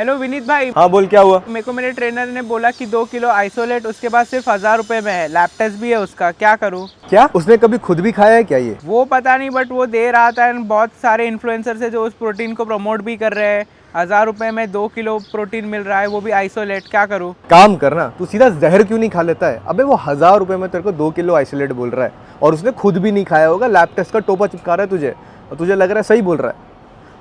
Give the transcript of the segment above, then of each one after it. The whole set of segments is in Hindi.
हेलो विनीत भाई। हाँ बोल, क्या हुआ? मेरे को मेरे ट्रेनर ने बोला कि 2 किलो आइसोलेट उसके बाद सिर्फ 1000 रुपए में है, लैब टेस्ट भी है उसका, क्या करूँ? क्या उसने कभी खुद भी खाया है क्या ये? वो पता नहीं, बट वो दे रहा था। एंड बहुत सारे इन्फ्लुएंसर्स है जो उस प्रोटीन को प्रमोट भी कर रहे हैं। 1000 रुपए में 2 किलो प्रोटीन मिल रहा है, वो भी आइसोलेट, क्या करूँ? काम करना, तू सीधा जहर क्यों नहीं खा लेता है? अबे वो 1000 रुपए में तेरे को 2 किलो आइसोलेट बोल रहा है और उसने खुद भी नहीं खाया होगा, लैब टेस्ट का टोपा चिपका रहा है तुझे और तुझे लग रहा है सही बोल रहा है।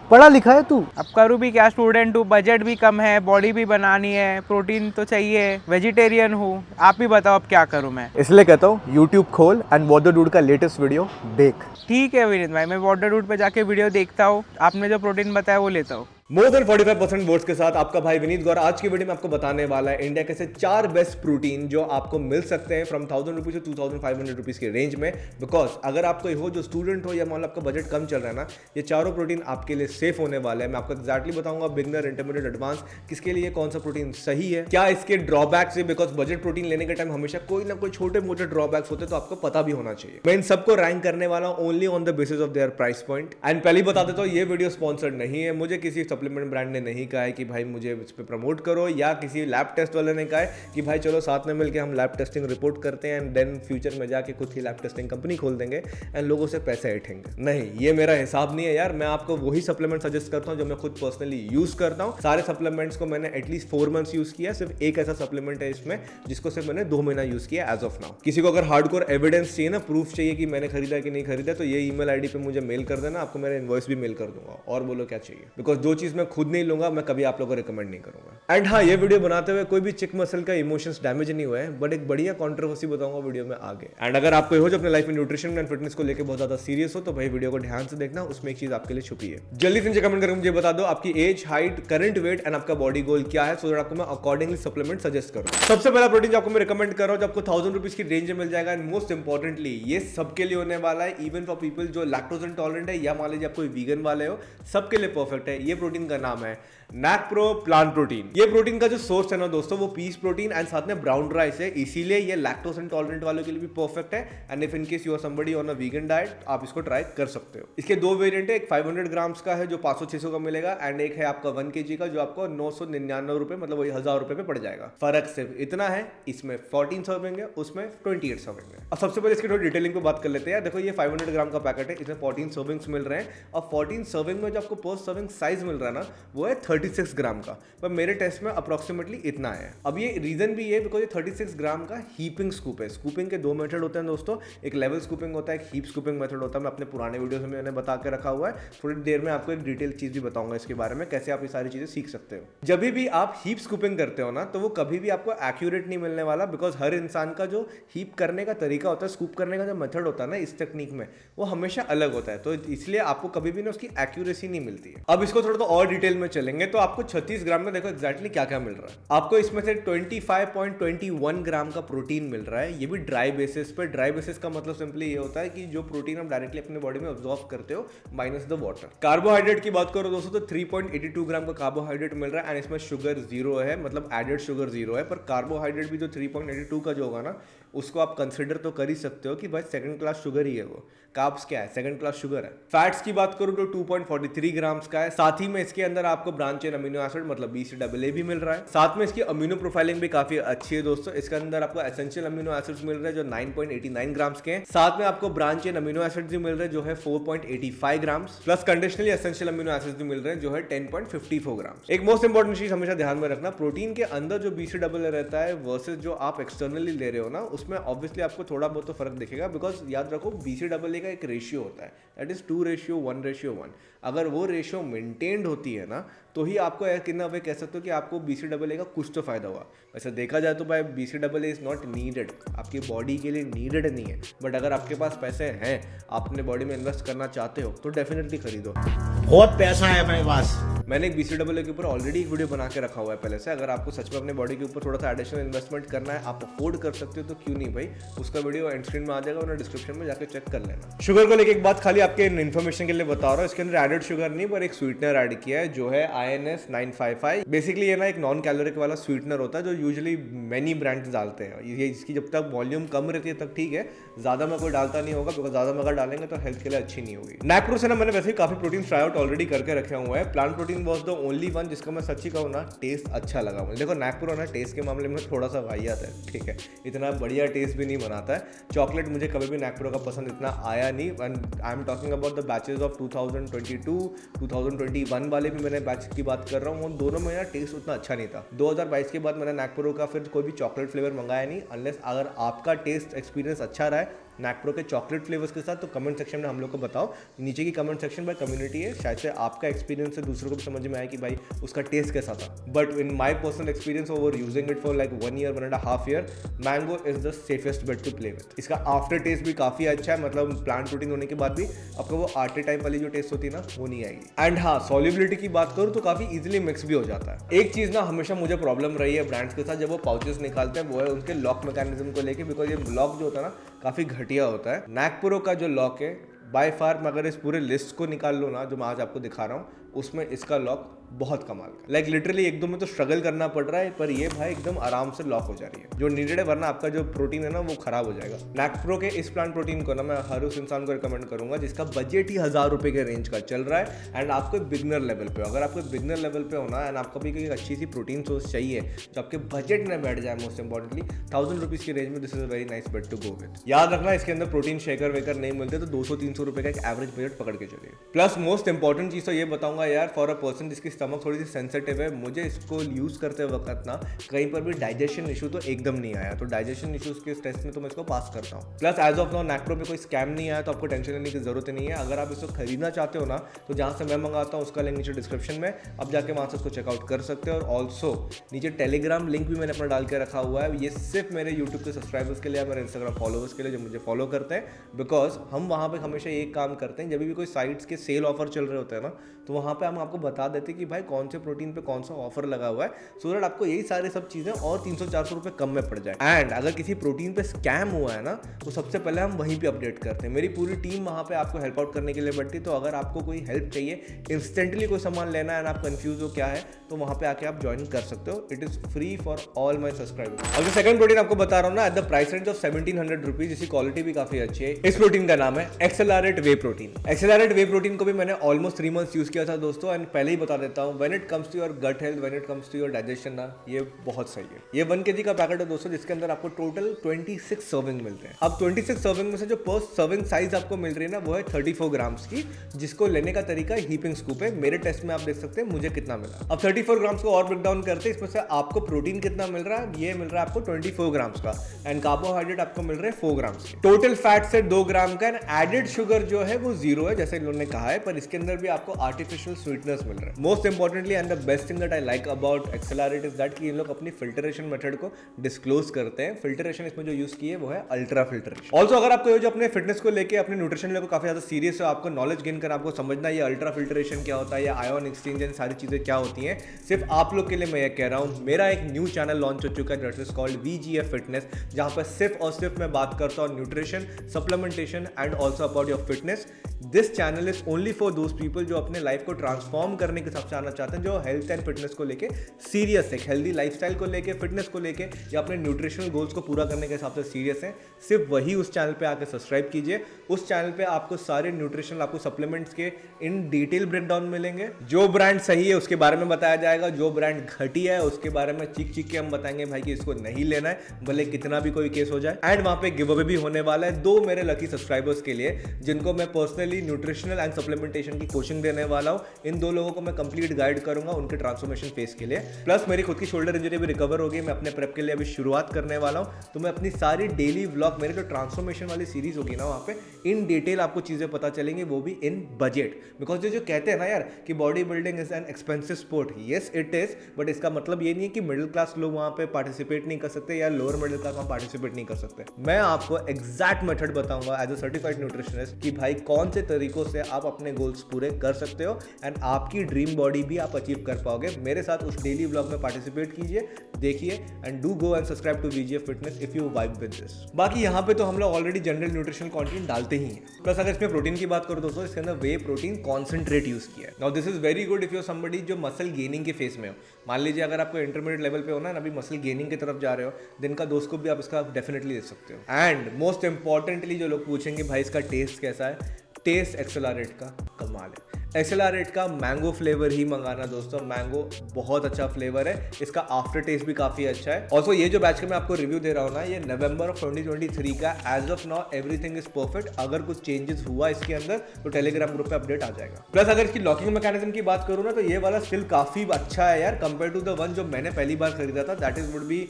पढ़ा लिखा है तू? अब करूँ भी क्या, स्टूडेंट हूँ, बजट भी कम है, बॉडी भी बनानी है, प्रोटीन तो चाहिए, वेजिटेरियन हूँ। आप ही बताओ अब क्या करूँ मैं? इसलिए कहता हूँ यूट्यूब खोल एंड वॉटर डूड का लेटेस्ट वीडियो देख। ठीक है विनीत भाई, मैं वाटर रूट पे जाके वीडियो देखता हूँ, आपने जो प्रोटीन बताया वो लेता हूँ। मोर देन 45% वोट्स के साथ आपका भाई विनीत गौर आज की वीडियो में आपको बताने वाला है इंडिया के से 4 बेस्ट प्रोटीन जो आपको मिल सकते हैं फ्रॉम 1000 रुपीज से 2500 रुपीज के रेंज में। बिकॉज अगर आप कोई हो जो स्टूडेंट हो या मान लो आपका बजट कम चल रहा है ना, ये चारों प्रोटीन आपके लिए सेफ होने वाले हैं। मैं आपको एक्जैक्टली बताऊंगा बिगिनर, इंटरमीडिएट, एडवांस किसके लिए कौन सा प्रोटीन सही है, क्या इसके ड्रॉबैक्स है। बिकॉज बजट प्रोटीन लेने के टाइम हमेशा कोई ना कोई छोटे मोटे ड्रॉबैक्स होते हैं, तो आपको पता भी होना चाहिए। मैं इन सबको रैंक करने वाला हूं only on the basis of their price point. And पहले बता देता हूं, ये वीडियो स्पॉन्सर्ड नहीं है। मुझे किसी सप्लीमेंट ब्रांड ने नहीं कहा है कि भाई मुझे इस पे प्रमोट करो, या किसी लैब टेस्ट वाले ने कहा है कि भाई चलो साथ में मिलकर हम लैब टेस्टिंग रिपोर्ट करते हैं एंड देन फ्यूचर में जाके खुद ही लैब टेस्टिंग कंपनी खोल देंगे एंड लोगों से पैसे ऐठेंगे। नहीं, ये मेरा हिसाब नहीं है यार। मैं आपको वही सप्लीमेंट सजेस्ट करता हूं जो मैं खुद पर्सनली यूज करता हूं। सारे सप्लीमेंट्स को मैंने एटलीस्ट 4 मंथ्स यूज किया। सिर्फ एक ऐसा सप्लीमेंट है इसमें जिसको सिर्फ मैंने 2 महीना यूज किया एज ऑफ नाउ। किसी को अगर हार्डकोर एविडेंस चाहिए ना, प्रूफ चाहिए कि मैंने खरीदा कि नहीं खरीदा, तो ये ईमेल आईडी पे मुझे मेल कर देना, आपको मेरा इनवॉइस भी मेल कर दूंगा। और बोलो क्या चाहिए, बिकॉज जो चीज मैं खुद नहीं लूंगा मैं कभी आप लोगों को रिकमेंड नहीं करूंगा। एंड हाँ, ये वीडियो बनाते हुए कोई भी चिक मसल का इमोशंस डैमेज नहीं हुआ है, बट एक बढ़िया कंट्रोवर्सी बताऊंगा वीडियो में आगे। एंड अगर आप कोई हो जो अपने लाइफ में न्यूट्रिशन एंड फिटनेस को लेकर बहुत ज्यादा सीरियस हो, तो भाई वीडियो को ध्यान से देखना, उसमें एक चीज आपके लिए छुपी है। जल्दी से नीचे कमेंट करके मुझे बता दो आपकी age, height, current weight and आपका बॉडी गोल क्या है, सो दैट आपको मैं अकॉर्डिंगली सप्लीमेंट सजेस्ट करूं। सबसे पहला प्रोटीन जो आपको मैं रिकमेंड कर रहा हूं, जो आपको 1000 रुपीज की रेंज में मिल जाएगा, एंड मोस्ट इंपॉर्टेंटली ये सबके लिए होने वाला है, इवन फॉर पीपल जो लैक्टोज इंटॉलरेंट है या मान लीजिए आप कोई वीगन वाले हो, सबके लिए परफेक्ट है। ये प्रोटीन का नाम है नैकप्रो प्लांट प्रोटीन। ये प्रोटीन का जो सोर्स है ना दोस्तों, वो पीस प्रोटीन एंड साथ में ब्राउन राइस है, इसीलिए ये लैक्टोज इंटॉलरेंट वालों के लिए भी परफेक्ट है। And if in case you are somebody on a vegan diet, आप इसको ट्राई कर सकते हो। इसके 2 वेरिएंट है, एक 500 ग्राम्स का है जो 500-600 का मिलेगा, एंड एक है आपका 1 kg का जो आपको 999 रुपए, मतलब वही 1000 रुपए पे पड़ जाएगा। फर्क सिर्फ इतना है, इसमें 14 सर्विंग है, उसमें 28 सर्विंग है। अब सबसे पहले इसकी थोड़ी डिटेलिंग पे बात कर लेते हैं। देखो, ये 500 ग्राम का पैकेट है, इसमें 14 सर्विंग्स मिल रहे हैं, और 14 सर्विंग में जो आपको पर सर्विंग साइज मिल रहा है ना, वो है 36 ग्राम का। पर मेरे टेस्ट में अप्रोक्सीमेटली इतना है। अब ये रीजन भी है बिकॉज ये 36 ग्राम का हीपिंग स्कूप है। स्कूपिंग के 2 मेथड होते हैं दोस्तों, एक लेवल स्कूपिंग होता है, एक हीप स्कूपिंग मेथड होता है। मैं अपने पुराने वीडियोस में मैंने बता के रखा हुआ है। थोड़ी देर में आपको एक डिटेल चीज भी बताऊंगा इसके बारे में, कैसे आप ये सारी चीजें सीख सकते हो। जब भी आप हीप स्कूपिंग करते हो ना, तो वो कभी भी आपको एक्यूरेट नहीं मिलने वाला, बिकॉज हर इंसान का जो हीप करने का तरीका होता है, स्कूप करने का जो मेथड होता है ना इस टेक्निक में, वो हमेशा अलग होता है। तो इसलिए आपको कभी भी ना उसकी एक्यूरेसी नहीं मिलती है। अब इसको थोड़ा तो और डिटेल में चलेंगे, तो आपको 36 ग्राम में देखो एग्जैक्टली क्या क्या मिल रहा है। आपको इसमें से 25.21 ग्राम का प्रोटीन मिल रहा है, ये भी ड्राई बेसिस पे। ड्राई बेसिस का मतलब सिंपली ये होता है कि जो प्रोटीन आप डायरेक्टली अपने बॉडी में ऑब्जॉर्व करते हो माइनस द वाटर। कार्बोहाइड्रेट की बात करो दोस्तों, तो 3.82 ग्राम का कार्बोहाइड्रेट मिल रहा है, एंड इसमें शुगर 0 है, मतलब एडेड शुगर 0 है। पर कार्बोहाइड्रेट भी जो 3.82 का जो होगा ना, उसको आप कंसिडर तो कर ही सकते हो कि भाई सेकंड क्लास शुगर ही है वो। कार्ब्स क्या है? सेकंड क्लास शुगर है। फैट्स की बात करूं तो 2.43 ग्राम्स का है। साथ ही में इसके अंदर आपको ब्रांच चेन अमीनो एसिड मतलब BCAA भी मिल रहा है। साथ में इसकी अमीनो प्रोफाइलिंग भी काफी अच्छी है दोस्तों। इसके अंदर आपको एसेंशियल अमीनो एसिड्स मिल रहे हैं जो 9.89 ग्राम्स के हैं। साथ में आपको ब्रांच चेन अमीनो एसिड्स भी मिल रहे हैं जो है 4.85 grams, plus conditionally essential amino acids भी मिल रहे हैं जो है 10.54 ग्राम्स। एक मोस्ट इंपॉर्टेंट चीज हमेशा ध्यान में रखना, प्रोटीन के अंदर जो BCAA रहता है वर्सेस जो आप एक्सटर्नली ले रहे हो ना, उसमें ऑब्वियसली आपको थोड़ा बहुत तो फर्क दिखेगा। बिकॉज याद रखो, BCAA का एक रेशियो होता है, दैट इज 2:1:1। अगर वो रेशियो मेंटेन्ड होती है ना, तो ही आपको कितना वे कह सकते हो कि आपको BCAA का कुछ तो फायदा हुआ। वैसे देखा जाए तो भाई BCAA इज नॉट नीडेड, आपकी बॉडी के लिए नीडेड नहीं है। बट अगर आपके पास पैसे हैं, आप अपने बॉडी में इन्वेस्ट करना चाहते हो, तो डेफिनेटली खरीदो। बहुत पैसा है मेरे पास। मैंने एक BCAA के ऊपर ऑलरेडी एक वीडियो बना के रखा हुआ है पहले से। अगर आपको सच में अपने बॉडी के ऊपर थोड़ा सा एडिशनल इन्वेस्टमेंट करना है, आप अफोर्ड कर सकते हो, तो क्यों नहीं भाई, उसका वीडियो एंड स्क्रीन में आ जाएगा, डिस्क्रिप्शन में जाकर चेक कर लेना। शुगर को लेकर एक बात खाली आपके इन्फॉर्मेशन के लिए बता रहा हूँ, इसके अंदर एडेड शुगर नहीं पर एक स्वीटनर ऐड किया है जो है INS 955। बेसिकली ये ना एक नॉन कैलोरिक वाला स्वीटनर होता है जो यूजुअली मैनी ब्रांड्स डालते हैं। ये इसकी जब तक वॉल्यूम कम रहती है तब ठीक है, ज्यादा में कोई डालता नहीं होगा, बिकॉज ज्यादा में अगर डालेंगे तो हेल्थ के लिए अच्छी नहीं होगी। नैकप्रो से ना मैंने वैसे ही काफी प्रोटीन ट्राई आउट ऑलरेडी करके रखे हुए हैं। Plant protein protein was the only one जिसका मैं सच्ची कहूँ ना टेस्ट अच्छा लगा मुझे। देखो नैक प्रो ना टेस्ट के मामले में थोड़ा सा वाहियात है, ठीक है, इतना बढ़िया टेस्ट भी नहीं बनाता है। चॉकलेट मुझे कभी भी नैक प्रो का पसंद इतना आया नहीं। And I am talking about the batches of 2022 2021 वाले भी मैंने बैच की बात कर रहा हूँ, उन दोनों में ना टेस्ट उतना अच्छा नहीं था। 2022 के बाद मैंने नैक प्रो का फिर कोई भी चॉकलेट फ्लेवर मंगाया नहीं, अनलेस अगर आपका टेस्ट एक्सपीरियंस अच्छा रहा है नैक प्रो के चॉकलेट फ्लेवर्स के साथ तो कमेंट सेक्शन में हम लोग को बताओ। नीचे की कमेंट सेक्शन पर कम्युनिटी है, शायद से आपका एक्सपीरियंस से दूसरों को भी समझ में आए कि भाई उसका टेस्ट कैसा था। But in my personal experience over using it for like 1 year 1.5 year, mango is the safest bet to play with. इसका आफ्टर टेस्ट भी काफ़ी अच्छा है, मतलब प्लांट प्रोटीन होने के बाद भी आपको वो आटे टाइप वाली जो टेस्ट होती है ना वो नहीं आएगी। एंड हाँ, सॉल्युबिलिटी की बात करूँ तो काफ़ी इजीली मिक्स भी हो जाता है। एक चीज़ ना हमेशा मुझे प्रॉब्लम रही है ब्रांड्स के साथ जब वो पाउचेस निकालते हैं, वो है उनके लॉक मैकेनिज्म को लेके, बिकॉज ये लॉक जो होता है ना काफ़ी घटिया होता है। नैक प्रो का जो लॉक है बाय फार, मैं अगर इस पूरे लिस्ट को निकाल लो ना जो मैं आज आपको दिखा रहा हूँ, उसमें इसका लॉक बहुत कमाल का, लाइक लिटरली एक दो में तो स्ट्रगल करना पड़ रहा है, पर ये भाई एकदम आराम से लॉक हो जा रही है जो नीडेड है, वरना आपका जो प्रोटीन है ना वो खराब हो जाएगा। नैक प्रो के इस प्लांट प्रोटीन को ना मैं हर उस इंसान को रिकमेंड करूंगा जिसका बजट ही 1000 रुपये के रेंज का चल रहा है एंड आपको बिगनर लेवल पे, अगर आपको बिगनर लेवल पे होना एंड आपको भी कोई अच्छी सी प्रोटीन सोर्स चाहिए जो आपके बजट में बैठ जाए, मोस्ट इंपॉर्टेंटली 1000 रुपीज़ की रेंज में this is a very nice bet to go with. याद रखना इसके अंदर प्रोटीन शेकर वेकर नहीं मिलते, तो 200-300 रुपये का एक एवरेज बजट पकड़ के चलिए। प्लस मोस्ट इंपॉर्टेंट चीज़ तो ये बताऊंगा यार, फॉर अ पर्सन जिसकी स्टमक थोड़ी सी सेंसिटिव है, मुझे इसको यूज करते वक्त ना कहीं पर भी डाइजेशन इशू तो एकदम नहीं आया, तो डाइजेशन इशूज के टेस्ट में तो मैं इसको पास करता हूँ। Plus as of now Nakpro पे कोई स्कैम नहीं आया, तो आपको टेंशन लेने की जरूरत नहीं है। अगर आप इसको खरीदना चाहते हो ना तो जहाँ से मैं मंगाता हूँ उसका लिंक नीचे डिस्क्रिप्शन में, अब जाके वहाँ से उसको चेकआउट कर सकते हो। और ऑल्सो नीचे टेलीग्राम लिंक भी मैंने अपना डाल के रखा हुआ है, ये सिर्फ मेरे यूट्यूब के सब्सक्राइबर्स के लिए, मेरे इंस्टाग्राम फॉलोअर्स के लिए जो मुझे फॉलो करते हैं, बिकॉज हम वहाँ पे हमेशा एक काम करते हैं, जब भी कोई साइट्स के सेल ऑफर चल रहे होते हैं ना तो वहाँ पे हम आपको बता देते हैं कि भाई कौन से प्रोटीन पे कौन सा ऑफर लगा हुआ है, सो दैट आपको यही सारे सब चीजें और 300-400 रुपए कम में पड़ जाए। एंड अगर किसी प्रोटीन पे स्कैम हुआ है ना तो सबसे पहले हम वहीं पे अपडेट करते हैं, मेरी पूरी टीम वहाँ पे आपको हेल्प आउट करने के लिए बैठती है। तो अगर आपको कोई हेल्प चाहिए, इंस्टेंटली कोई सामान लेना है एंड आप कंफ्यूज हो क्या है, तो वहाँ पे आके आप ज्वाइन कर सकते हो। It is free for all my subscribers. और जो सेकंड प्रोटीन आपको बता रहा हूँ ना at the price range of 1700 rupees, जिसकी क्वालिटी भी काफी अच्छी है, इस प्रोटीन का नाम है एक्सेलरेट वे प्रोटीन। एक्सेलरेट वे प्रोटीन को भी मैंने ऑलमोस्ट 3 months यूज किया था दोस्तों, एंड पहले ही बता देता हूँ, when it comes to your gut health, when it comes to your digestion ना, ये बहुत सही है। ये 1 kg का पैकेट है दोस्तों, जिसके अंदर आपको टोटल 26 सर्विंग मिलते हैं। अब 26 सर्विंग में से जो पर सर्विंग साइज आपको मिल रही है ना वो है 34 ग्राम्स की, जिसको लेने का तरीका हीपिंग स्कूप है। मेरे टेस्ट में आप देख सकते हैं मुझे कितना मिला। अब 34 ग्राम्स को और ब्रेक डाउन करते हैं, इसमें से आपको प्रोटीन कितना मिल रहा है, ये मिल रहा है आपको 24 ग्राम्स का, एंड कार्बोहाइड्रेट आपको मिल रहे हैं 4 ग्राम्स के। टोटल फैट से 2 ग्राम का, एंड एडेड शुगर जो है वो 0 है जैसे इन लोगों ने कहा है, पर इसके अंदर भी आपको आर्टिफिशियल स्वीटनेस मिल रहा है। Most importantly and the best thing that I like about accelerate is that कि इन लोग अपनी फिल्टरेशन मेथड को डिस्क्लोज करते हैं। फिल्टरेशन इसमें जो यूज की है वो है अल्ट्रा फिल्टरेशन। ऑल्सो अगर आपको जो अपने फिटनेस को लेके अपने न्यूट्रिशन लेकर काफी ज्यादा सीरियस है, आपको नॉलेज गेन कर आपको समझना है ये अल्ट्रा फिल्टरेशन क्या होता है, या आयन एक्सचेंज एंड सारी चीजें क्या होती हैं, सिर्फ आप लोग के लिए मैं ये कह रहा हूँ। मेरा एक न्यू चैनल लॉन्च हो चुका है that is called VGF fitness, जहां पर सिर्फ और सिर्फ मैं बात करता हूँ nutrition, supplementation and also about your fitness. This channel is only for those people जो अपने लाइफ को ट्रांसफॉर्म करने के हिसाब से आना चाहते हैं, जो हेल्थ एंड फिटनेस को लेके सीरियस है, हेल्दी लाइफस्टाइल को लेके, फिटनेस को लेके, या अपने न्यूट्रिशनल गोल्स को पूरा करने के हिसाब से सीरियस है। सिर्फ वही उस चैनल पे आकर सब्सक्राइब कीजिए। उस चैनल पे आपको सारे न्यूट्रिशनल, आपको सप्लीमेंट्स के इन डिटेल ब्रेकडाउन मिलेंगे। जो ब्रांड सही है उसके बारे में बताया जाएगा, जो ब्रांड घटिया है उसके बारे में चीख चीख के हम बताएंगे भाई कि इसको नहीं लेना है, भले कितना भी कोई केस हो जाए। एंड वहां पे गिव अवे भी होने वाला है 2 मेरे लकी सब्सक्राइबर्स के लिए, जिनको मैं पर्सनली न्यूट्रिशनल एंड सप्लीमेंटेशन की कोचिंग देने वाला हूं। इन 2 लोगों को मैं कंप्लीट गाइड करूंगा उनके ट्रांसफॉर्मेशन फेस के लिए। प्लस मेरी खुद की शोल्डर इंजरी भी रिकवर हो गई, मैं अपने प्रेप के लिए अभी शुरुआत करने वाला हूं, तो मैं अपनी सारी डेली व्लॉग, मेरी जो ट्रांसफॉर्मेशन वाली सीरीज होगी ना वहां पे इन डिटेल आपको चीजें पता चलेंगी, वो भी इन बजट। बिकॉज जो कहते हैं ना यार कि body building is an expensive sport, yes it is, but इसका मतलब ये नहीं है कि मिडिल क्लास लोग वहां पे पार्टिसिपेट नहीं कर सकते या लोअर मिडिल क्लास वहां पार्टिसिपेट नहीं कर सकते। मैं आपको एग्जैक्ट मेथड बताऊंगा एज अ सर्टिफाइड न्यूट्रिशनिस्ट कि भाई कौन से तरीकों से आप अपने गोल्स पूरे कर सकते हो एंड आपकी ड्रीम बॉडी भी आप अचीव कर पाओगे। मेरे साथ उस डेली व्लॉग में पार्टिसिपेट कीजिए, देखिए, and do go and subscribe to VGF fitness if you vibe with this. बाकी यहाँ पे तो हम लोग ऑलरेडी जनरल न्यूट्रिशनल कंटेंट डालते ही हैं। प्लस अगर इसमें प्रोटीन की बात करो दोस्तों, इसके अंदर वे प्रोटीन कॉन्सेंट्रेट यूज किया है। Now this is very good if you somebody जो मसल गेनिंग के फेस में हो। मान लीजिए अगर आपको इंटरमीडिएट लेवल पे हो ना, अभी मसल गेनिंग की तरफ जा रहे हो, दिन का दोस्त को भी आप इसका डेफिनेटली दे सकते हो। एंड मोस्ट इंपॉर्टेंटली जो लोग पूछेंगे भाई इसका टेस्ट कैसा है, टेस्ट एक्सेलरेट का कमाल है। SLR8 का मैंगो फ्लेवर ही मंगाना दोस्तों, मैंगो बहुत अच्छा फ्लेवर है, इसका आफ्टर टेस्ट भी काफी अच्छा है। ऑल्सो ये जो बैच का मैं आपको रिव्यू दे रहा हूँ ना, ये नवंबर 2023 का, as of now everything is perfect. अगर कुछ चेंजेस हुआ इसके अंदर तो टेलीग्राम ग्रुप पे अपडेट आ जाएगा। प्लस अगर इसकी लॉकिंग मैकेनिज्म की बात करूँ ना, तो ये वाला स्टिल काफी अच्छा है यार, कंपेयर टू द वन जो मैंने पहली बार खरीदा था, that is would be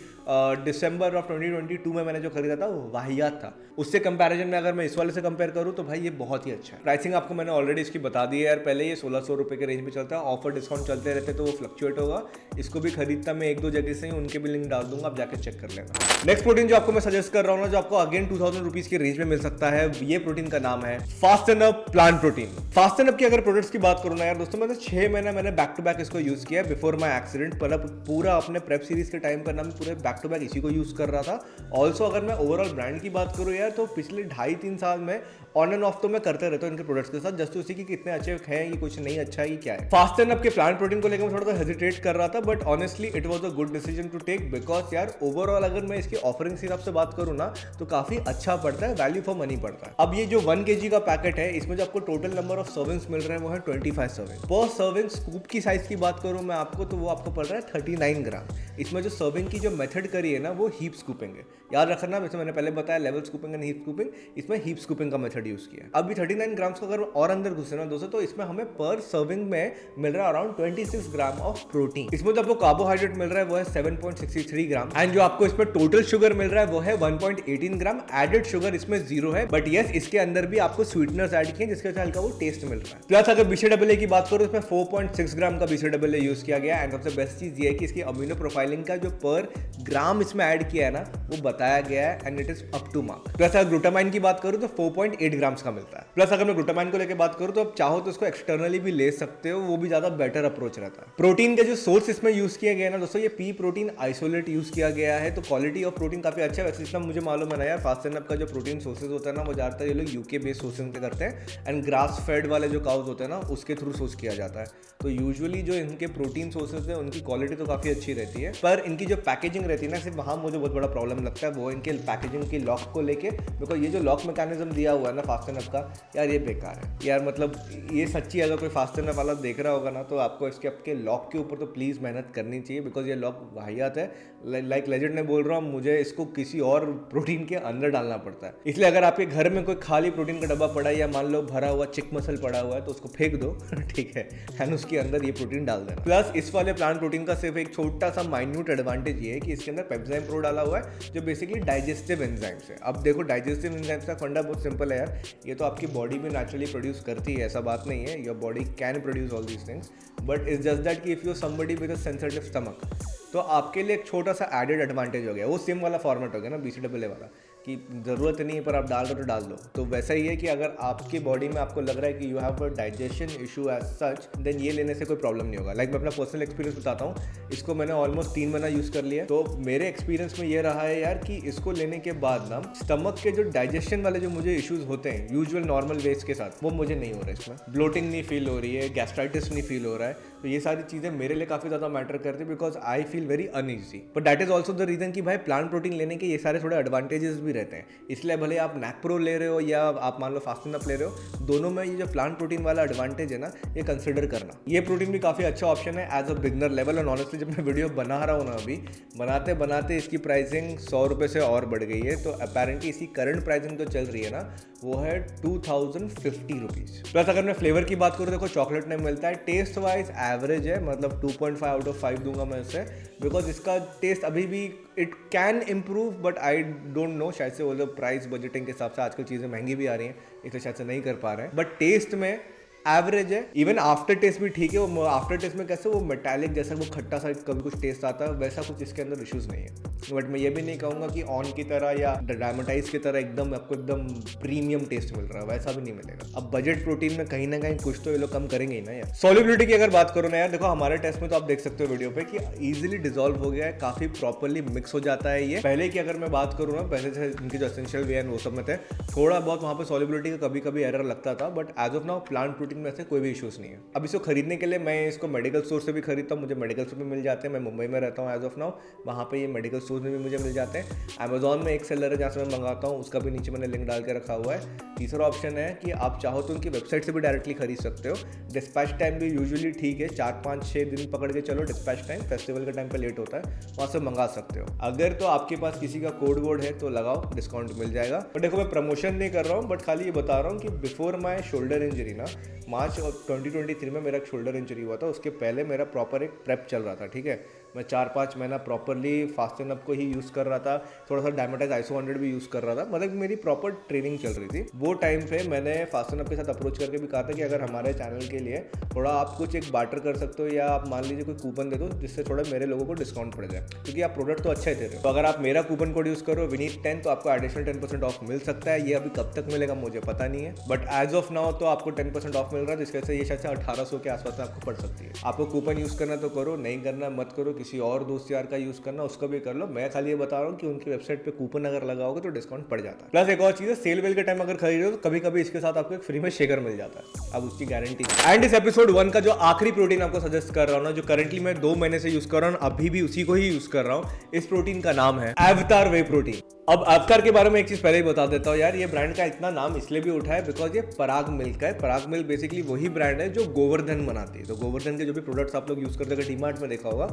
December of 2022 में मैंने जो खरीदा था वो वाहियात था। उससे कंपैरिजन में अगर मैं इस वाले से कंपेयर करूँ तो भाई ये बहुत ही अच्छा है। प्राइसिंग आपको मैंने ऑलरेडी इसकी बता दी है यार, पहले ये 1600 रुपए के रेंज में चलता है, ऑफर डिस्काउंट चलते रहते तो वो फ्लक्चुएट होगा। इसको भी खरीदता मैं एक दो जगह से ही, उनके भी लिंक डाल दूंगा, आप जाकर चेक कर लेना। नेक्स्ट प्रोटीन जो आपको मैं सजेस्ट कर रहा हूँ ना, जो आपको अगेन 2000 रुपीज की रेंज में मिल सकता है, ये प्रोटीन का नाम है Fast and up plant protein. Fast and up की अगर प्रोडक्ट्स की बात करूँ ना यार दोस्तों, मैंने 6 महीना मैंने बैक टू बैक इसको यूज किया बिफोर माई एक्सीडेंट। मतलब पूरा अपने प्रेप सीरीज के टाइम पर ना मैं पूरे बैक टू बैक इसी को यूज कर रहा था। ऑल्सो अगर मैं ओवरऑल ब्रांड की बात करूँ यार, तो पिछले 2.5-3 साल में ऑन एंड ऑफ तो मैं करते रहता हूँ इनके प्रोडक्ट्स के साथ, जस्ट उसी की कितने अच्छे हैं, ये कुछ नहीं अच्छा है, ये क्या है। फास्ट एंड अप के प्लांट प्रोटीन को लेकर मैं थोड़ा सा हेजिटेट कर रहा था, but honestly it was a good decision to take, because यार ओवरऑल अगर मैं इसकी ऑफरिंग से हिसाब से बात करूँ ना, तो काफी अच्छा पड़ता है, वैल्यू फॉर मनी पड़ता है। अब ये जो 1 kg का पैकेट है, इसमें जो आपको टोटल नंबर ऑफ सर्विंग्स मिल रहे हैं वो है 25 सर्विंग पर सर्विंग। स्कूप की साइज की बात करूँ मैं आपको, तो वो आपको पड़ रहा है 39 ग्राम। इसमें जो सर्विंग की जो मेथड करी है ना, वो हीप स्कूपिंग है। याद रखना, वैसे मैंने पहले बताया level scooping and heap scooping, इसमें हीप स्कूपिंग का मेथड यूज किया है। अभी 39 ग्राम्स का अगर और अंदर घुसे ना दोस्तों, तो इसमें हमें पर सर्विंग में मिल रहा है अराउंड 26 ग्राम ऑफ प्रोटीन। इसमें जो आपको कार्बोहाइड्रेट मिल रहा है वो है 7.63 ग्राम, एंड जो आपको इसमें टोटल शुगर मिल रहा है वो है 1.18 ग्राम। एडेड शुगर इसमें 0 है, बट यस इसके अंदर भी आपको स्वीटनर्स ऐड किए जिसके वजह हल्का वो टेस्ट मिल रहा है। प्लस अगर BCAA की बात करो, इसमें 4.6 ग्राम का BCAA यूज किया गया, एंड सबसे बेस्ट चीज ये है कि इसकी अमीनो प्रोफाइलिंग का जो पर ग्राम इसमें ऐड किया है ना, वो बताया गया है, and it is up to mark. Plus अगर ग्लूटामाइन की बात करूं तो 4.8 ग्राम्स का मिलता है। प्लस अगर मैं ग्लूटामाइन को लेकर बात करूं तो आप चाहो तो इसको एक्सटर्नली भी ले सकते हो, वो भी ज्यादा बेटर अप्रोच रहता है। प्रोटीन का जो सोर्स इसमें यूज किया गया है ना दोस्तों, ये पी प्रोटीन आइसोलेट यूज किया गया है, तो क्वालिटी ऑफ प्रोटीन काफी अच्छा है। वैसे जितना मुझे मालूम है ना यार, फास्ट एंड अप का जो प्रोटीन सोर्सेज होता है ना, वो ज्यादातर ये लोग यूके बेस्ड सोर्सिंग से करते हैं, एंड ग्रास फेड वाले जो काउज होते हैं ना, उसके थ्रू सोर्स किया जाता है। तो यूजुअली जो इनके प्रोटीन सोर्सेज है उनकी क्वालिटी तो काफी अच्छी रहती है, पर इनकी जो पैकेजिंग रहती है ना, सिर्फ वहाँ मुझे बहुत बड़ा प्रॉब्लम लगता है, वो इनके पैकेजिंग की लॉक को लेके। बिकॉज ये जो लॉक मैकेनिज्म दिया हुआ है ना फास्ट एंड अप का, यार ये बेकार है यार। मतलब ये सच्ची, अगर कोई फास्ट एंड अप वाला देख रहा होगा ना, तो आपको इसके आपके लॉक के ऊपर तो प्लीज़ मेहनत करनी चाहिए, बिकॉज ये लॉक वाहियात है। लाइक लेजेंड ने बोल रहा हूँ, मुझे इसको किसी और प्रोटीन के अंदर डालना पड़ता है। इसलिए अगर आपके घर में कोई खाली प्रोटीन का डब्बा पड़ा है, या मान लो भरा हुआ चिक मसल पड़ा हुआ है, तो उसको फेंक दो ठीक है, एंड उसके अंदर ये प्रोटीन डाल देना। प्लस इस वाले प्लांट प्रोटीन का सिर्फ एक छोटा सा माइन्यूट एडवांटेज ये है कि इसके अंदर पेप्साइम प्रो डाला हुआ है, जो बेसिकली डाइजेस्टिव एंजाइम्स है। अब देखो, डाइजेस्टिव एंजाइम्स का फंडा बहुत सिंपल है यार, ये तो आपकी बॉडी में नेचुरली प्रोड्यूस करती है, ऐसा बात नहीं है। Your body can produce all these things, but it's just that कि if you somebody with a sensitive stomach, तो आपके लिए एक छोटा सा एडेड एडवांटेज हो गया। वो सेम वाला फॉर्मेट हो गया ना BCAA वाला, कि ज़रूरत नहीं है पर आप डाल दो तो डाल दो। तो वैसा ही है कि अगर आपकी बॉडी में आपको लग रहा है कि you have a digestion issue as such, then ये लेने से कोई प्रॉब्लम नहीं होगा। लाइक मैं अपना पर्सनल एक्सपीरियंस बताता हूँ, इसको मैंने ऑलमोस्ट 3 महीना यूज़ कर लिया। तो मेरे एक्सपीरियंस में ये रहा है यार कि इसको लेने के बाद ना, स्टमक के जो डाइजेशन वाले जो मुझे इशूज़ होते हैं यूजुअल नॉर्मल वेज के साथ, वो मुझे नहीं हो रहा है। इसमें ब्लोटिंग नहीं फील हो रही है, गैस्ट्राइटिस नहीं फील हो रहा है। तो ये सारी चीज़ें मेरे लिए काफ़ी ज़्यादा मैटर करती है, because I feel very uneasy. But that is also the reason कि भाई प्लांट प्रोटीन लेने के ये सारे थोड़े एडवांटेजेस भी रहते हैं। इसलिए भले आप नैकप्रो ले रहे हो या आप मान लो फास्ट एंड अप ले रहे हो, दोनों में ये जो प्लांट प्रोटीन वाला एडवांटेज है ना, ये कंसिडर करना। ये प्रोटीन भी काफ़ी अच्छा ऑप्शन है एज अ बिगनर लेवल। और ऑनेस्टली जब मैं वीडियो बना रहा हूँ ना, अभी बनाते बनाते इसकी प्राइसिंग 100 रुपये से और बढ़ गई है। तो अपेरेंटली इसकी करंट प्राइसिंग जो चल रही है ना, वो है 2050 रुपीज़। प्लस अगर मैं फ्लेवर की बात करूँ, देखो चॉकलेट में मिलता है, टेस्ट वाइज एवरेज है, मतलब 2.5 आउट ऑफ 5 दूंगा मैं इससे, बिकॉज इसका टेस्ट अभी भी it can improve, but I don't know, शायद से वो लोग प्राइस बजटिंग के हिसाब से आजकल चीज़ें महंगी भी आ रही हैं, इसलिए शायद से नहीं कर पा रहे हैं। बट टेस्ट में एवरेज है। इवन आफ्टर टेस्ट भी ठीक है। वो आफ्टर टेस्ट में कैसे वो मेटालिक जैसा वो खट्टा सा कभी कुछ टेस्ट आता है, वैसा कुछ इसके अंदर इश्यूज नहीं है। बट मैं ये भी नहीं कहूँगा कि ऑन की तरह या डायमेटाइज की तरह एकदम आपको एकदम प्रीमियम टेस्ट मिल रहा है, वैसा भी नहीं मिलेगा। अब बजट प्रोटीन में कहीं ना कहीं कुछ तो ये लोग कम करेंगे ही ना यार। सॉल्युबिलिटी की अगर बात करो ना यार, देखो हमारे टेस्ट में तो आप देख सकते हो वीडियो पे कि इजीली डिसॉल्व हो गया है, काफी प्रॉपर्ली मिक्स हो जाता है ये। पहले की अगर मैं बात करूँ ना, पहले से इनके जो एसेंशियल वे वो सब में थे, थोड़ा बहुत वहाँ पे सॉल्युबिलिटी का कभी कभी एरर लगता था, but as of now plant protein में ऐसे कोई भी इश्यूज़ नहीं है। अब इसको खरीदने के लिए मैं इसको मेडिकल स्टोर से भी खरीदता हूँ, मुझे मेडिकल स्टोर में मिल जाते हैं। मैं मुंबई में रहता हूँ एज ऑफ नाउ, वहाँ पे ये मेडिकल स्टोर में भी मुझे मिल जाते हैं। अमेजॉन में एक सेलर है जहाँ से मैं मंगाता हूँ, उसका भी नीचे मैंने लिंक डाल के रखा हुआ है। तीसरा ऑप्शन है कि आप चाहो तो उनकी वेबसाइट से भी डायरेक्टली खरीद सकते हो। डिस्पैच टाइम भी यूजुअली ठीक है, 4-5-6 दिन पकड़ के चलो डिस्पैच टाइम, फेस्टिवल के टाइम पे लेट होता है, वहाँ से मंगा सकते हो। अगर तो आपके पास किसी का कोड वोड है तो लगाओ, डिस्काउंट मिल जाएगा। पर देखो मैं प्रमोशन नहीं कर रहा हूँ, बट खाली ये बता रहा हूँ कि बिफोर माई शोल्डर इंजरी ना, मार्च 2023 में मेरा एक शोल्डर इंजरी हुआ था, उसके पहले मेरा प्रॉपर एक प्रेप चल रहा था, ठीक है। मैं 4-5 महीना प्रॉपरली फास्ट एंड अप को ही यूज़ कर रहा था, थोड़ा सा डायमेटाइज ISO 100 भी यूज़ कर रहा था, मतलब मेरी प्रॉपर ट्रेनिंग चल रही थी। वो टाइम पे मैंने फास्ट एंड अप के साथ अप्रोच करके भी कहा था कि अगर हमारे चैनल के लिए थोड़ा आप कुछ एक बार्टर कर सकते हो, या आप मान लीजिए कोई कूपन दे दो जिससे थोड़ा मेरे लोगों को डिस्काउंट पड़ जाए, क्योंकि आप प्रोडक्ट तो अच्छा ही दे रहे हो। तो अगर आप मेरा कूपन कोड यूज़ करो विनीत10 तो आपको एडिशनल 10% ऑफ मिल सकता है। ये अभी कब तक मिलेगा मुझे पता नहीं है, बट एज ऑफ नाउ तो आपको 10% ऑफ मिल रहा है, जिसकी वजह से ये शायद से 1800 के आसपास में आपको पड़ सकती है। आपको कूपन यूज़ करना तो करो, नहीं करना मत करो, किसी और दोस्त का यूज करना उसका भी कर लो। मैं खाली ये बता रहा हूँ कि उनकी वेबसाइट पे कूपन अगर लगाओगे तो डिस्काउंट पड़ जाता है। प्लस एक और चीज है, सेल वेल के टाइम अगर खरीदो तो कभी कभी इसके साथ आपको एक फ्री में शेकर मिल जाता है, अब उसकी गारंटी। एंड इस एपिसोड 1 का जो आखिरी प्रोटीन आपको सजेस्ट कर रहा हूँ ना, जो करंटली मैं 2 महीने से यूज कर रहा हूँ, अभी भी उसी को ही यूज कर रहा हूँ, इस प्रोटीन का नाम है अवतार वे प्रोटीन। अब अवतार के बारे में एक चीज पहले ही बता देता हूँ यार, ये ब्रांड का इतना नाम इसलिए भी उठा है बिकॉज ये पराग मिल्क का है। पराग मिल्क बेसिकली वही ब्रांड है जो गोवर्धन बनाती है, तो गोवर्धन के जो भी प्रोडक्ट्स आप लोग यूज करते हैं, डीमार्ट में देखा होगा,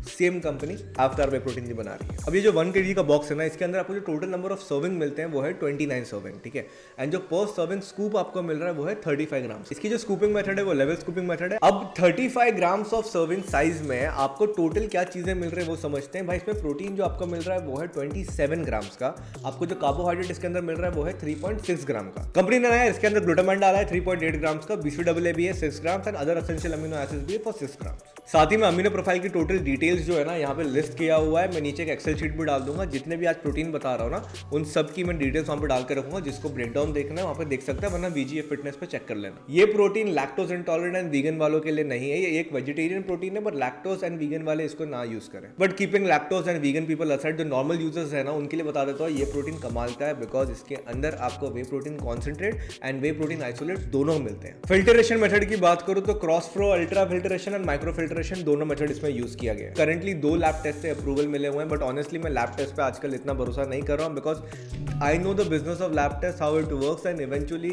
सेम कंपनी अवतार वे प्रोटीन की बना रही है। अब ये जो 1 kg का बॉक्स है ना, इसके अंदर आपको जो टोटल नंबर ऑफ सर्विंग मिलते हैं वो है 29 सर्विंग, ठीक है। एंड जो पर सर्विंग स्कूप आपको मिल रहा है वो है 35 ग्राम। इसकी जो स्कूपिंग मेथड है वो लेवल स्कूपिंग मेथड है। अब 35 ग्राम्स ऑफ सर्विंग साइज में आपको टोटल क्या चीजें मिल रही है वो समझते हैं भाई। इसमें प्रोटीन जो आपको मिल रहा है वो है 27 ग्राम्स का। आपको जो कार्बोहाइड्रेट इसके अंदर मिल रहा है वो है 3.6 ग्राम का। कंपनी ने नया इसके अंदर ग्लूटामाइन डाला है 3.8 ग्राम्स का, BCAA भी है 6 grams and other essential amino acids भी है फॉर 6 ग्राम्स। साथ ही में अमीनो प्रोफाइल की टोटल डिटेल्स जो है ना यहाँ पे लिस्ट किया हुआ है। मैं नीचे एक एक्सेल शीट भी डाल दूंगा, जितने भी आज प्रोटीन बता रहा हूँ ना उन सब की मैं डिटेल्स वहाँ पे डाल के रखूंगा, जिसको ब्रेकडाउन देखना है वहाँ पे देख सकता है, वरना VGF फिटनेस पे चेक कर लेना। ये protein lactose intolerant and vegan वालों के लिए नहीं है, ये एक वेजिटेरियन प्रोटीन है, बट लैक्टोज एंड वीगन वाले इसको ना यूज करें। But keeping lactose and vegan people aside, जो नॉर्मल यूजर्स है ना उनके लिए बता देता हूँ ये प्रोटीन कमाल का है, बिकॉज इसके अंदर आपको whey protein concentrate and whey protein isolate दोनों मिलते हैं। फिल्टरेशन मेथड की बात करूँ तो cross flow ultra filtration and micro filtration दोनों मेथड इसमें यूज किया गया है। करंटली 2 लैब टेस्ट से अप्रूवल मिले हुए हैं, बट ऑनेस्टली मैं लैब टेस्ट पे आजकल इतना भरोसा नहीं कर रहा हूँ, because I know the business of lab test, how it works, and eventually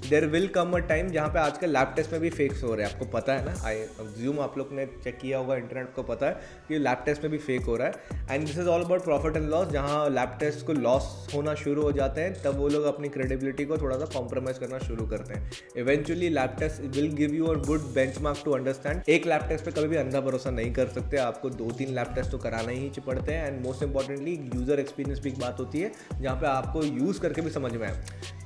there will come a time जहाँ पे आजकल लैब टेस्ट में भी फेक्स हो रहे हैं। आपको पता है ना, आई अज्यूम आप लोग ने चेक किया होगा इंटरनेट को, पता है कि लैब टेस्ट में भी फेक हो रहा है। And this is all about profit and loss. जहाँ लैब टेस्ट को लॉस होना शुरू हो जाते हैं तब वो लोग अपनी क्रेडिबिलिटी को थोड़ा सा कॉम्प्रोमाइज करना शुरू करते हैं। Eventually lab test will give you a good benchmark to understand. एक लैब टेस्ट पे कभी भी अंधा भरोसा नहीं कर सकते, आपको 2-3 लैब टेस्ट तो कराना ही पड़ते हैं। And most importantly user experience भी एक बात होती है जहाँ पे आपको यूज करके भी समझ में आए।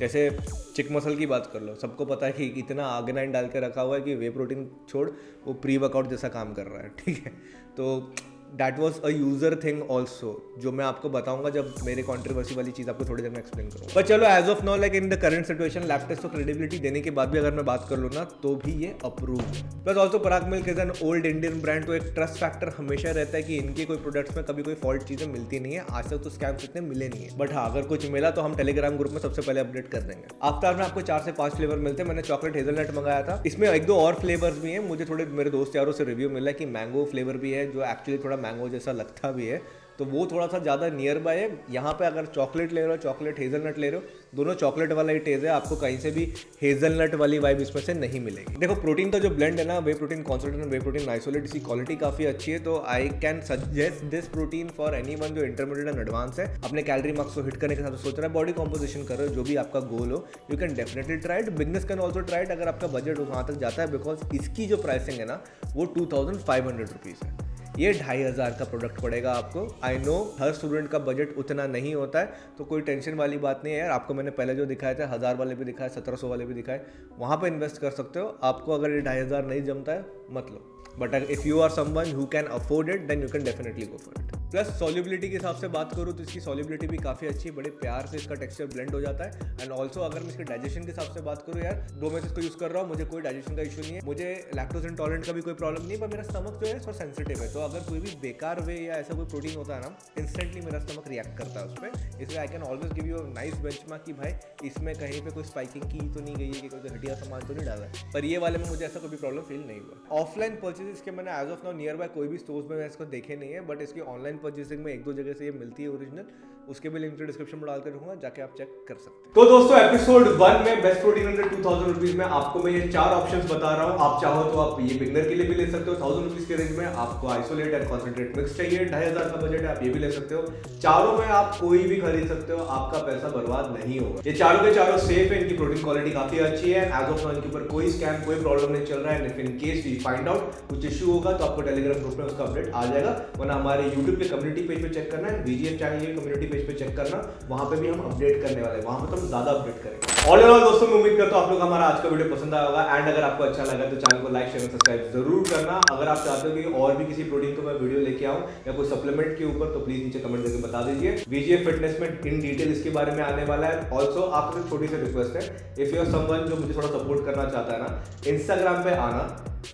जैसे चिक मसल की बात कर लो, सबको पता है कि इतना आर्गेनाइन डाल के रखा हुआ है कि वे प्रोटीन छोड़ वो प्री वर्कआउट जैसा काम कर रहा है, ठीक है। तो that was a user thing also, जो मैं आपको बताऊंगा जब मेरे कॉन्ट्रोवर्सी वाली चीज़ आपको थोड़ी देर में एक्सप्लेन करूँगा। पर चलो as of now like in the current situation lab test को क्रेडिबिलिटी देने के बाद भी अगर मैं बात कर लूँ ना तो भी ये approve. Plus also Parag milk is an old Indian brand, तो एक ट्रस्ट फैक्टर हमेशा रहता है कि इनके कोई प्रोडक्ट्स में कभी कोई फॉल्ट चीज़ें मिलती नहीं है। आज तक तो स्कैम्स इतने मिले नहीं है, बट हाँ अगर कुछ मिला तो हम टेलीग्राम ग्रुप में सबसे पहले अपडेट कर देंगे। अवतार में आपको 4 से 5 फ्लेवर मिलते हैं। मैंने चॉकलेट हेजलनट मंगाया था, इसमें 1-2 और फ्लेवर्स भी हैं। मुझे थोड़े मेरे दोस्त यारों से रिव्यू मिला कि मैंगो फ्लेवर भी है जो एक्चुअली थोड़ा मैंगो जैसा लगता भी है, तो वो थोड़ा सा ज़्यादा नियर बाय है। यहाँ पे अगर चॉकलेट ले रहे हो, चॉकलेट हेजलनट ले रहे हो, दोनों चॉकलेट वाला ही टेस्ट है, आपको कहीं से भी हेजलनट वाली वाइब इसमें से नहीं मिलेगी। देखो प्रोटीन का जो ब्लेंड है ना, whey protein concentrate and whey protein isolate, इसकी क्वालिटी काफ़ी अच्छी है, तो I can suggest this protein for anyone जो इंटरमीडिएट एंड एडवांस है, अपने कैलोरी मार्क्स को हिट करने के साथ सोच रहा है, बॉडी कॉम्पोजिशन कर रहे हो, जो भी आपका गोल हो, you can definitely try it. Business can also try it अगर आपका बजट वहाँ तक जाता है, बिकॉज इसकी जो प्राइसिंग है ना वो 2500 रुपीज़ है। ये 2500 का प्रोडक्ट पड़ेगा आपको। आई नो हर स्टूडेंट का बजट उतना नहीं होता है, तो कोई टेंशन वाली बात नहीं है यार। आपको मैंने पहले जो दिखाए थे 1000 वाले भी दिखाए, 1700 वाले भी दिखाए, वहाँ पे इन्वेस्ट कर सकते हो। आपको अगर ये 2500 नहीं जमता है मत लो, but if you are someone who can afford it then you can definitely go for it. Plus solubility के हिसाब से बात करूँ तो इसकी सॉल्युबिलिटी भी काफ़ी अच्छी है, बड़े प्यार से इसका टेक्सचर ब्लेंड हो जाता है। एंड ऑल्सो अगर मैं इसके डाइजेशन के हिसाब से बात करूँ यार, 2 में से इसको यूज़ कर रहा हूँ, मुझे कोई डाइजेशन का इशू नहीं है, मुझे लैक्टोज इंटॉलरेंट का भी कोई प्रॉब्लम नहीं है, पर मेरा स्टमक जो है थोड़ा सेंसिटिव है। तो अगर कोई भी बेकार वे या ऐसा कोई प्रोटीन होता है ना, इंस्टेंटली मेरा स्टमक रिएक्ट करता है उस पर। इसलिए I can always give you nice benchmark कि भाई इसमें कहीं पे कोई स्पाइकिंग की तो नहीं गई है कि कोई घटिया सामान तो नहीं डाला है, पर ये वाले में मुझे ऐसा कोई प्रॉब्लम फील नहीं हुआ। ऑफलाइन परचेजेस के मैंने as of now nearby कोई भी स्टोर्स में इसको देखे नहीं है, बट इसकी ऑनलाइन परचेसिंग में 1-2 जगह से ये मिलती है ओरिजिनल, उसके भी लिंक डिस्क्रिप्शन में डाल कर रखूंगा, जाके आप चेक कर सकते हैं। तो दोस्तों एपिसोड 1 में बेस्ट प्रोटीन अंडर 2000 रुपीज में आपको मैं ये 4 ऑप्शंस बता रहा हूँ। आप चाहो तो आप ये बिगनर के लिए भी ले सकते हो, 1000 रुपीज के रेंज में आपको आइसोलेट एंड कॉन्सेंट्रेट मिक्स चाहिए, 2500 का बजट है, आप ये भी ले सकते हो। चारों में आप कोई भी खरीद सकते हो, आपका पैसा बर्बाद नहीं होगा। ये चारों के चारों सेफ है, इनकी प्रोटीन क्वालिटी काफी अच्छी है। एज ऑफ नाउ इनके ऊपर कोई स्कैम कोई प्रॉब्लम नहीं चल रहा है। If in case we find out कुछ इशू होगा तो आपको टेलीग्राम ग्रुप में उसका अपडेट आ जाएगा, वरना हमारे यूट्यूब के कम्युनिटी पेज पे चेक करना है, VGF चैनल के कम्युनिटी पेज पे चेक करना, वहां पे भी हम अपडेट करने वाले हैं, वहां पे तो हम ज्यादा अपडेट करेंगे। ऑल इन ऑल दोस्तों मैं उम्मीद करता हूं आप लोग हमारा आज का वीडियो पसंद आया होगा। एंड अगर आपको अच्छा लगा तो चैनल को लाइक शेयर और सब्सक्राइब जरूर करना। अगर आप चाहते हो कि और भी किसी प्रोटीन को मैं वीडियो लेके आऊं या कोई सप्लीमेंट के ऊपर, तो प्लीज नीचे कमेंट करके बता दीजिए। VGF फिटनेस में इन डिटेल इसके बारे में आने वाला है। ऑल्सो आपसे एक छोटी सी रिक्वेस्ट है, इफ यू आर समवन जो मुझे थोड़ा सपोर्ट करना चाहता है ना, इंस्टाग्राम पे आना,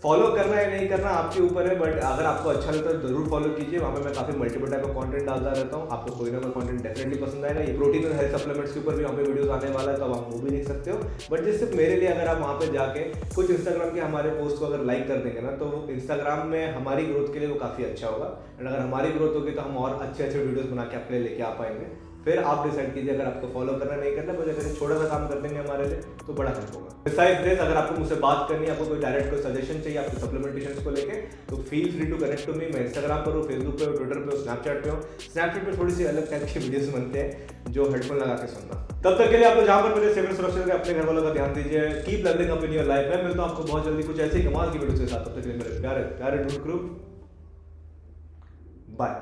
फॉलो करना है नहीं करना आपके ऊपर है, बट अगर आपको अच्छा लगता है जरूर फॉलो कीजिए। वहां पे मैं काफी मल्टीपल टाइप का कंटेंट डालता रहता हूं, आपको कोई ना कोई कंटेंट डेफिनेटली पसंद आएगा। ये प्रोटीन और हेल्थ सप्लीमेंट्स के ऊपर भी वहां पे वीडियोस आने वाला है, तो आप वो भी देख सकते हो। बट जैसे मेरे लिए अगर आप वहां पे जाके कुछ इंस्टाग्राम के हमारे पोस्ट को अगर लाइक कर देंगे ना, तो इंस्टाग्राम में हमारी ग्रोथ के लिए वो काफी अच्छा होगा। एंड अगर हमारी ग्रोथ होगी तो हम और अच्छे अच्छे वीडियोस बना के आपके लिए लेके आ पाएंगे। फिर आप डिसाइड कीजिए अगर आपको फॉलो करना नहीं करना, बस अगर छोटा सा काम कर देंगे हमारे लिए तो बड़ा हेल्प होगा। बिसाइड्स दिस, अगर आपको मुझसे बात करनी है, आपको कोई डायरेक्ट कोई सजेशन चाहिए आपके सप्लीमेंटेशन को लेके, तो feel free to connect to me. मैं इंस्टाग्राम पर हूँ, फेसबुक पे हूँ, ट्विटर पे हूँ, स्नैपचैट पे हूँ। स्नैपचैट पे थोड़ी सी अलग टाइप की वीडियोस बनते हैं जो हेडफोन लगा के सुनना। तब तक के लिए आप लोग जहाँ पर मेरे सेवन सुरक्षित है, अपने घर वालों का ध्यान दीजिए। Keep learning up in your life. मैं मिलता हूँ आपको बहुत जल्दी कुछ ऐसे ही कमाल की वीडियो के साथ। तब तक के लिए मेरे प्यारे प्यारे डूड क्रू, बाय।